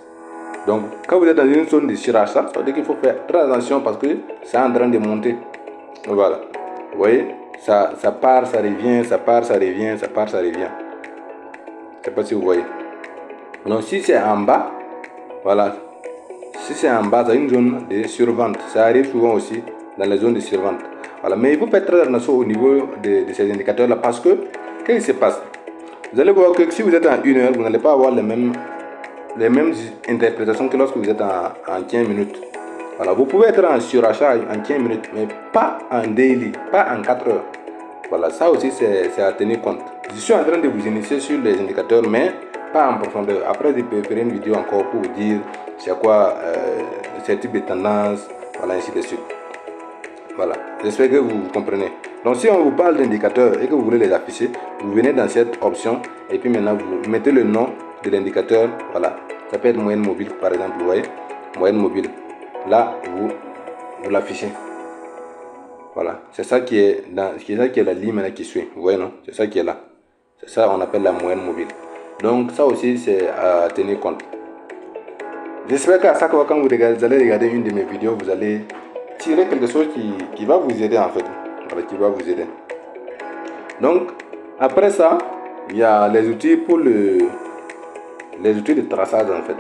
Donc, quand vous êtes dans une zone de surachat, ça veut dire qu'il faut faire très attention parce que c'est en train de monter. Voilà. Vous voyez, ça part, ça revient, ça part, ça revient, ça part, ça revient. Je ne sais pas si vous voyez. Donc, si c'est en bas, voilà. Si c'est en bas, c'est une zone de survente. Ça arrive souvent aussi dans les zones de survente. Voilà. Mais il faut faire très attention au niveau de ces indicateurs-là parce que, qu'est-ce qui se passe? Vous allez voir que si vous êtes en 1 heure, vous n'allez pas avoir les mêmes interprétations que lorsque vous êtes en 15 minutes. Voilà. Vous pouvez être en surachat en 15 minutes, mais pas en daily, pas en 4 heures. Voilà, ça aussi c'est à tenir compte. Je suis en train de vous initier sur les indicateurs, mais pas en profondeur. Après, je peux faire une vidéo encore pour vous dire c'est quoi ces types de tendances, voilà, ainsi de suite. Voilà, j'espère que vous comprenez. Donc, si on vous parle d'indicateurs et que vous voulez les afficher, vous venez dans cette option et puis maintenant vous mettez le nom de l'indicateur. Voilà, ça peut être moyenne mobile par exemple, vous voyez, moyenne mobile. Là, vous l'affichez. Voilà, c'est ça qui est la ligne maintenant qui suit. Vous voyez, non? C'est ça qui est là. C'est ça qu'on appelle la moyenne mobile. Donc, ça aussi, c'est à tenir compte. J'espère qu'à chaque fois, quand vous allez regarder une de mes vidéos, vous allez tirer quelque chose qui va vous aider en fait. Voilà, qui va vous aider. Donc, après ça, il y a les outils pour les outils de traçage en fait.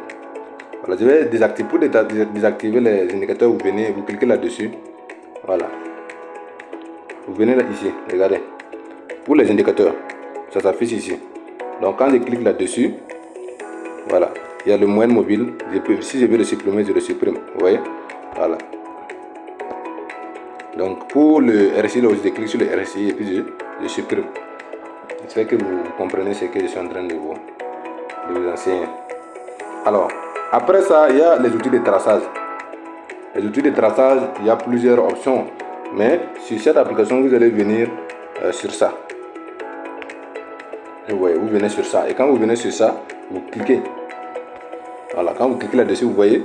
Voilà, je vais désactiver. Pour désactiver les indicateurs, vous venez, vous cliquez là-dessus. Voilà. Vous venez là ici, regardez. Pour les indicateurs, ça s'affiche ici. Donc quand je clique là-dessus, voilà, il y a le moyenne mobile. Si je veux le supprimer, je le supprime. Vous voyez? Voilà. Donc pour le RSI, là aussi, je clique sur le RSI et puis je supprime. J'espère que vous comprenez ce que je suis en train de vous enseigner. Alors, après ça, il y a les outils de traçage. Les outils de traçage, il y a plusieurs options. Mais sur cette application, vous allez venir sur ça. Vous voyez, vous venez sur ça. Et quand vous venez sur ça, vous cliquez. Voilà, quand vous cliquez là-dessus, vous voyez,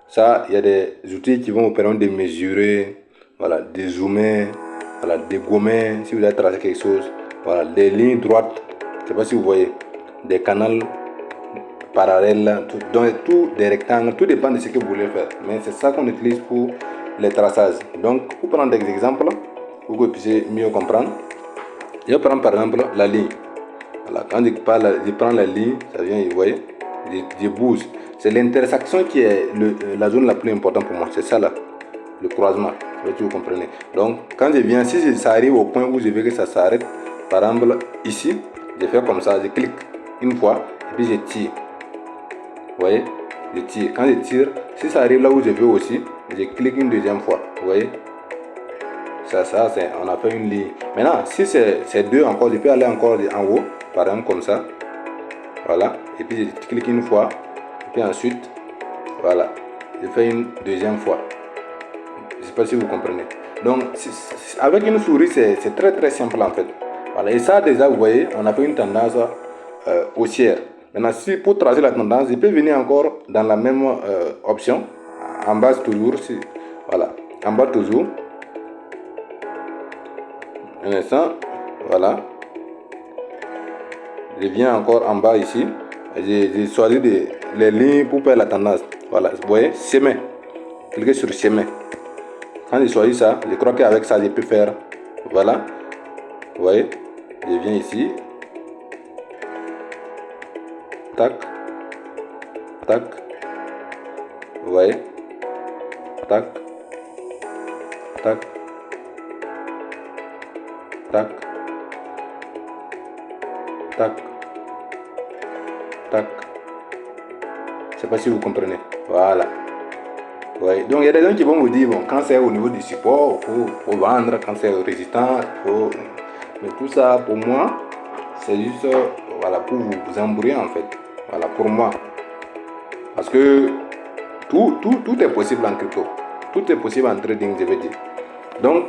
ça, il y a des outils qui vont vous permettre de mesurer, voilà, de zoomer, voilà, de gommer, si vous avez tracé quelque chose, voilà, des lignes droites, je ne sais pas si vous voyez, des canaux parallèles, donc tout des rectangles, tout dépend de ce que vous voulez faire. Mais c'est ça qu'on utilise pour les traçages. Donc, pour prendre des exemples, pour que vous puissiez mieux comprendre, je vais prendre par exemple la ligne. Voilà, quand je prends la ligne, ça vient, vous voyez, je bouge. C'est l'intersection qui est la zone la plus importante pour moi. C'est ça là, le croisement. Si vous comprenez. Donc, quand je viens, si ça arrive au point où je veux que ça s'arrête, par exemple, ici, je fais comme ça, je clique une fois, et puis je tire. Vous voyez, je tire. Quand je tire, si ça arrive là où je veux aussi, je clique une deuxième fois. Vous voyez, ça on a fait une ligne. Maintenant, si c'est deux encore, je peux aller encore en haut, par exemple comme ça. Voilà, et puis je clique une fois, et puis ensuite, voilà, je fais une deuxième fois. Je ne sais pas si vous comprenez. Donc, avec une souris, c'est très très simple en fait. Voilà, et ça déjà, vous voyez, on a fait une tendance haussière. Maintenant, si pour tracer la tendance, je peux venir encore dans la même option, en bas toujours, voilà, en bas toujours. Un instant, voilà. Je viens encore en bas ici. J'ai choisi les lignes pour faire la tendance. Voilà, vous voyez, chemin. Cliquez sur chemin. Quand j'ai choisi ça, je crois qu'avec ça, je peux faire. Voilà. Vous voyez, je viens ici. Tac. Tac. Vous voyez. Tac. Tac. Tac. Tac. Tac. Je ne sais pas si vous comprenez. Voilà. Ouais. Donc il y a des gens qui vont vous dire, bon, quand c'est au niveau du support, faut vendre, quand c'est résistant, faut... Mais tout ça, pour moi, c'est juste voilà, pour vous embrouiller en fait. Voilà, pour moi. Parce que tout est possible en crypto. Tout est possible en trading, je veux dire. Donc,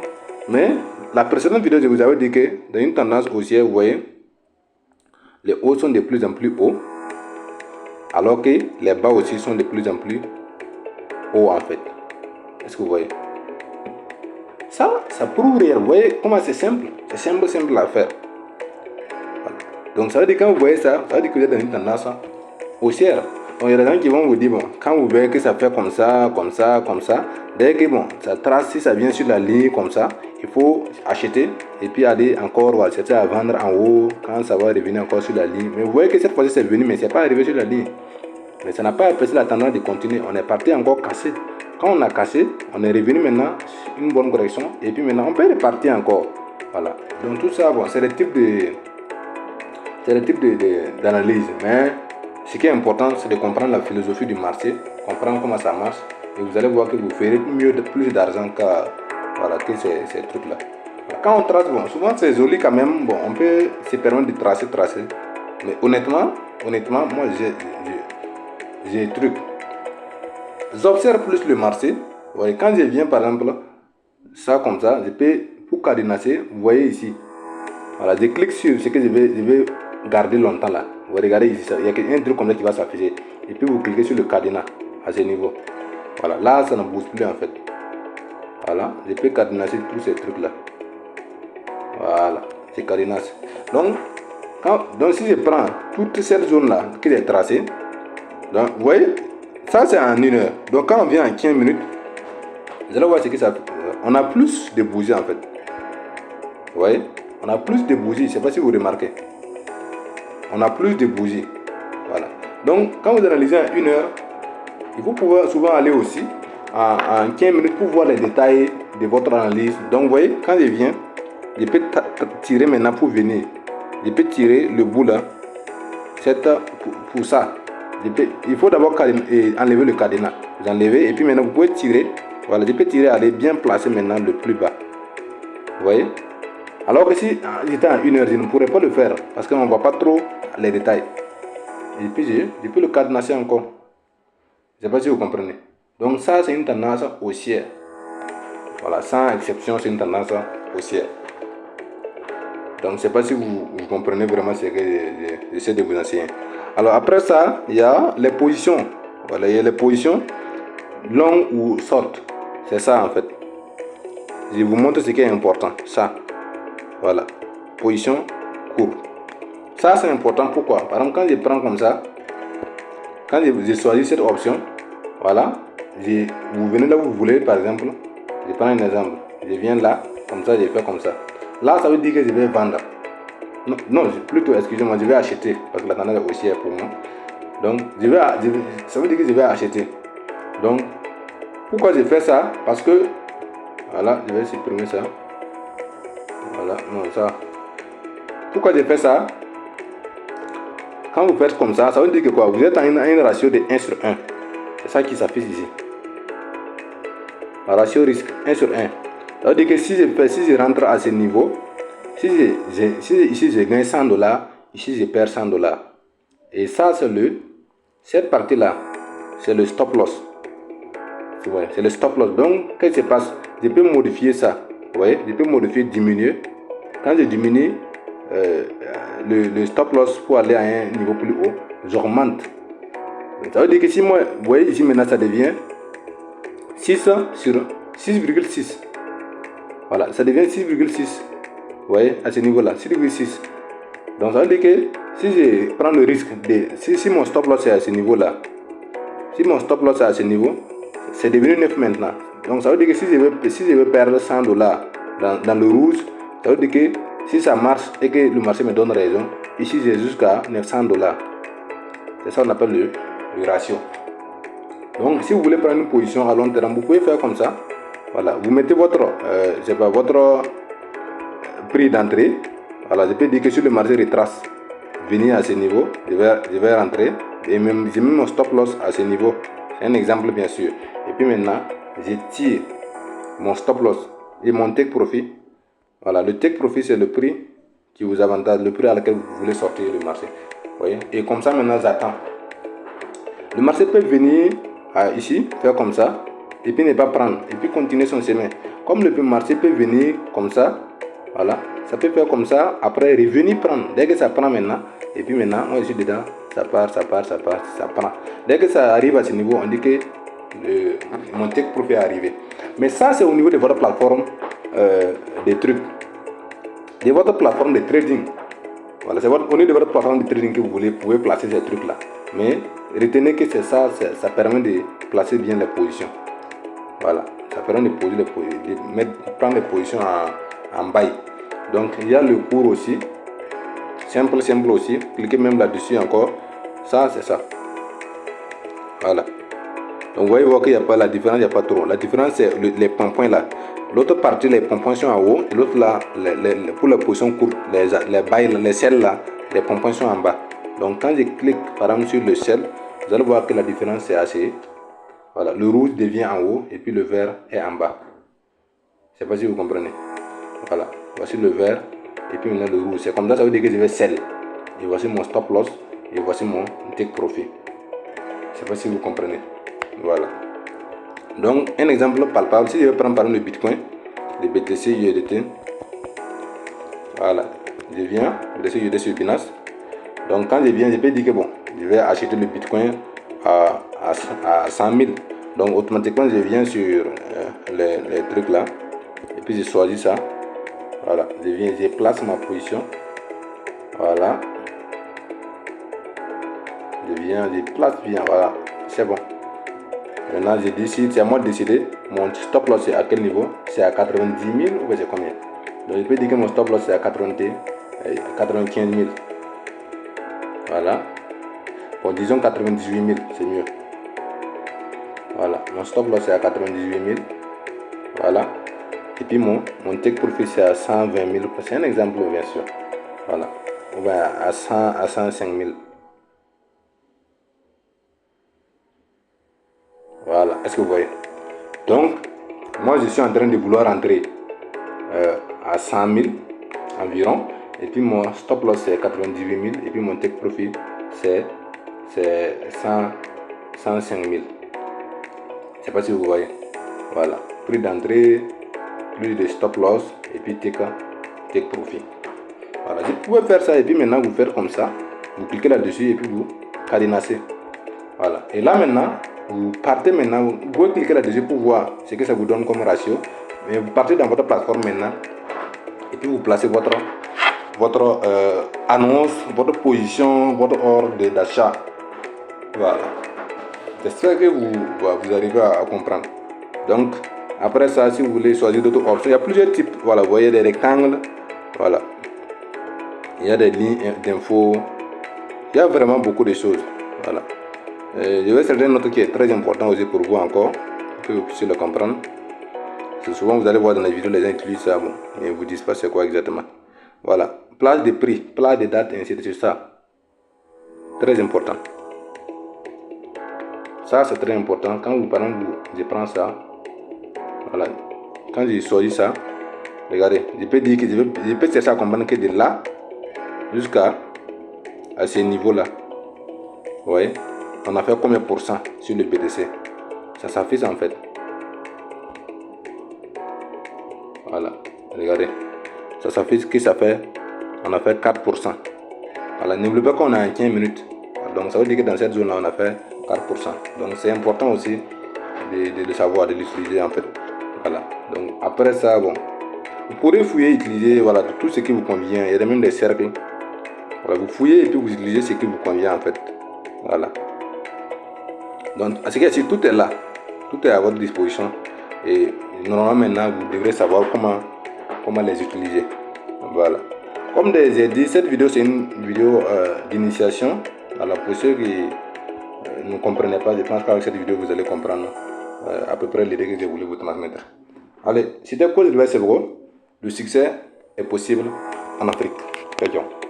mais la précédente vidéo, je vous avais dit que dans une tendance haussière, vous voyez, les hauts sont de plus en plus hauts, alors que les bas aussi sont de plus en plus hauts en fait. Est-ce que vous voyez? Ça prouve rien. Vous voyez comment c'est simple? C'est simple à faire. Voilà. Donc ça veut dire que quand vous voyez ça, ça veut dire que vous êtes dans une tendance haussière. Donc il y a des gens qui vont vous dire, bon, quand vous voyez que ça fait comme ça, dès que bon, ça trace, si ça vient sur la ligne comme ça, il faut acheter et puis aller encore ou acheter à vendre en haut quand ça va revenir encore sur la ligne. Mais vous voyez que cette fois-ci c'est venu, mais c'est pas arrivé sur la ligne. Mais ça n'a pas empêché la tendance de continuer. On est parti encore casser. Quand on a cassé, on est revenu maintenant sur une bonne correction et puis maintenant on peut repartir encore. Voilà. Donc tout ça, bon, c'est le type d'analyse. Mais ce qui est important, c'est de comprendre la philosophie du marché, comprendre comment ça marche, et vous allez voir que vous ferez plus d'argent que ces trucs-là. Quand on trace, bon, souvent c'est joli quand même, bon, on peut se permettre de tracer, mais honnêtement, moi j'ai truc. J'observe plus le marché. Vous voyez, quand je viens par exemple, ça comme ça, je peux, pour cadenasser, vous voyez ici, voilà, je clique sur ce que je vais garder longtemps là. Vous regardez ici, il y a un truc comme ça qui va s'afficher. Et puis vous cliquez sur le cadenas à ce niveau. Voilà, là ça ne bouge plus en fait. Voilà, je peux cadenasser tous ces trucs là. Voilà, c'est cadenas. Donc si je prends toute cette zone là que j'ai tracée, donc vous voyez, ça c'est en 1 heure. Donc quand on vient en 15 minutes, vous allez voir ce que ça fait. On a plus de bougies en fait. Vous voyez, on a plus de bougies, je ne sais pas si vous remarquez. On a plus de bougies. Voilà. Donc, quand vous analysez en 1 heure, il faut pouvoir souvent aller aussi en 15 minutes pour voir les détails de votre analyse. Donc, vous voyez, quand je viens, je peux tirer maintenant pour venir. Je peux tirer le bout là. C'est pour ça. Il faut d'abord enlever le cadenas. Vous enlevez et puis maintenant vous pouvez tirer. Voilà, je peux tirer, aller bien placer maintenant le plus bas. Vous voyez? Alors que si j'étais en 1 heure, je ne pourrais pas le faire parce qu'on ne voit pas trop les détails. Et puis je peux le cadenasser encore. Je ne sais pas si vous comprenez. Donc ça c'est une tendance haussière. Voilà, sans exception c'est une tendance haussière. Donc je ne sais pas si vous comprenez vraiment ce que j'essaie de vous enseigner. Alors après ça, il y a les positions. Voilà, il y a les positions longues ou short. C'est ça en fait. Je vous montre ce qui est important. Ça. Voilà. Position courte. Ça c'est important. Pourquoi? Par exemple, quand je prends comme ça, quand je choisis cette option, voilà, vous venez là où vous voulez, par exemple, je prends un exemple. Je viens là, comme ça, je fais comme ça. Là, ça veut dire que je vais vendre. Non, plutôt, excusez-moi, je vais acheter, parce que la tendance est haussière pour moi. Donc, ça veut dire que je vais acheter. Donc, pourquoi je fais ça? Parce que, voilà, je vais supprimer ça. Voilà, non, ça. Pourquoi je fais ça? Quand vous faites comme ça veut dire que quoi? Vous êtes à un ratio de 1 sur 1. C'est ça qui s'affiche ici. Le ratio risque 1 sur 1. Ça veut dire que si je rentre à ce niveau, si ici je gagne $100, ici je perds $100. Et ça, cette partie-là, c'est le stop loss. C'est le stop loss. Donc, qu'est-ce qui se passe? Je peux modifier ça. Vous voyez, je peux modifier, diminuer. Quand je diminue le stop loss pour aller à un niveau plus haut, j'augmente. Ça veut dire que si moi, vous voyez ici maintenant, ça devient 6 sur 6,6. Voilà, ça devient 6,6. Vous voyez, à ce niveau-là, 6,6. Donc ça veut dire que si je prends le risque si mon stop loss est à ce niveau-là, si mon stop loss est à ce niveau, c'est devenu 9 maintenant. Donc ça veut dire que si je veux perdre $100 dans le rouge, ça veut dire que si ça marche et que le marché me donne raison, ici j'ai jusqu'à $900. C'est ça qu'on appelle le ratio. Donc si vous voulez prendre une position à long terme, vous pouvez faire comme ça. Voilà, vous mettez votre prix d'entrée. Voilà, je peux dire que sur le marché retrace, venir à ce niveau, je vais rentrer et j'ai mis mon stop loss à ce niveau. C'est un exemple bien sûr. Et puis maintenant, je tire mon stop loss et mon take profit. Voilà, le take profit c'est le prix qui vous avantage, le prix à laquelle vous voulez sortir le marché. Vous voyez? Et comme ça maintenant j'attends. Le marché peut venir ici, faire comme ça, et puis ne pas prendre, et puis continuer son chemin. Comme le marché peut venir comme ça, voilà, ça peut faire comme ça, après revenir prendre. Dès que ça prend maintenant, et puis maintenant, moi je suis dedans, ça part, ça prend. Dès que ça arrive à ce niveau, on dit que mon take profit est arrivé. Mais ça, c'est au niveau de votre plateforme des trucs, de votre plateforme de trading. Voilà, c'est au niveau de votre plateforme de trading que vous pouvez placer ces trucs-là. Mais retenez que c'est ça, ça permet de placer bien les positions. Voilà, ça permet de prendre les positions en buy. Donc il y a le cours aussi, simple aussi. Cliquez même là-dessus encore. Ça, c'est ça. Voilà. Donc vous voyez qu'il n'y a pas la différence, il n'y a pas trop. La différence c'est les points là. L'autre partie, les points sont en haut, et l'autre là, pour les positions courtes, les buy, les sell là, les points sont en bas. Donc quand je clique par exemple sur le sell, vous allez voir que la différence c'est assez. Voilà, le rouge devient en haut et puis le vert est en bas. Je ne sais pas si vous comprenez. Voilà, voici le vert et puis maintenant le rouge. C'est comme ça, ça veut dire que je vais sell. Et voici mon stop loss et voici mon take profit. Je ne sais pas si vous comprenez. Voilà. Donc un exemple palpable, si je vais prendre par exemple le Bitcoin, le BTC USDT. Voilà, je viens, BTC USDT sur Binance. Donc quand je viens, je peux dire que bon, je vais acheter le Bitcoin à 100 000. Donc automatiquement je viens sur les trucs là. Et puis je choisis ça. Voilà, je place ma position. Voilà. Je place bien, voilà. C'est bon. Maintenant je décide, c'est à moi de décider. Mon stop loss c'est à quel niveau? C'est à 90 000 ou c'est combien? Donc je peux dire que mon stop loss c'est à 95 000. Voilà. Bon, disons 98 000, c'est mieux. Voilà, mon stop loss c'est à 98 000. Voilà. Et puis mon take profit c'est à 120 000. C'est un exemple bien sûr. Voilà. On va à 105 000. Voilà. Est-ce que vous voyez? Donc, moi je suis en train de vouloir entrer à 100 000 environ. Et puis mon stop loss c'est 98 000. Et puis mon take profit c'est 105 000. Je ne sais pas si vous voyez. Voilà. Prix d'entrée, plus de stop loss et puis take profit. Voilà. Vous pouvez faire ça et puis maintenant vous faites comme ça. Vous cliquez là-dessus et puis vous cadenassez. Voilà. Et là maintenant, vous partez maintenant. Vous pouvez cliquer là-dessus pour voir ce que ça vous donne comme ratio. Mais vous partez dans votre plateforme maintenant. Et puis vous placez votre annonce, votre position, votre ordre d'achat. Voilà. J'espère que vous arrivez à comprendre. Donc, après ça, si vous voulez choisir d'autres options, il y a plusieurs types. Voilà, vous voyez des rectangles. Voilà. Il y a des lignes d'infos. Il y a vraiment beaucoup de choses. Voilà. Je vais certains autre qui est très important aussi pour vous encore, que vous puissiez le comprendre. C'est souvent vous allez voir dans les vidéos, les gens utilisent ça, bon, mais ils ne vous disent pas c'est quoi exactement. Voilà. Place de prix, place de date, ainsi de suite. Ça, très important. Ça, c'est très important. Quand vous, par exemple, je prends ça. Voilà. Quand je choisis ça, regardez, je peux dire que je peux chercher à comprendre que de là jusqu'à ce niveau-là. Vous voyez, on a fait combien % sur le BTC? Ça s'affiche en fait. Voilà, regardez. Ça s'affiche que ça fait, on a fait 4%. Voilà, n'oubliez pas qu'on a 15 minutes. Donc ça veut dire que dans cette zone-là, on a fait 4%. Donc c'est important aussi de le savoir, de l'utiliser en fait. Voilà. Donc après ça, bon, vous pourrez fouiller, utiliser voilà, tout ce qui vous convient. Il y a même des cercles. Voilà, vous fouillez et puis vous utilisez ce qui vous convient en fait. Voilà. Donc à ce cas-ci, tout est là. Tout est à votre disposition. Et normalement maintenant, vous devrez savoir comment les utiliser. Voilà. Comme j'ai dit, cette vidéo c'est une vidéo d'initiation. Voilà, pour ceux qui ne comprenaient pas, je pense qu'avec cette vidéo vous allez comprendre à peu près l'idée que je voulais vous transmettre. Allez, c'était Coach Edouard Severo. Le succès est possible en Afrique. Ciao, ciao.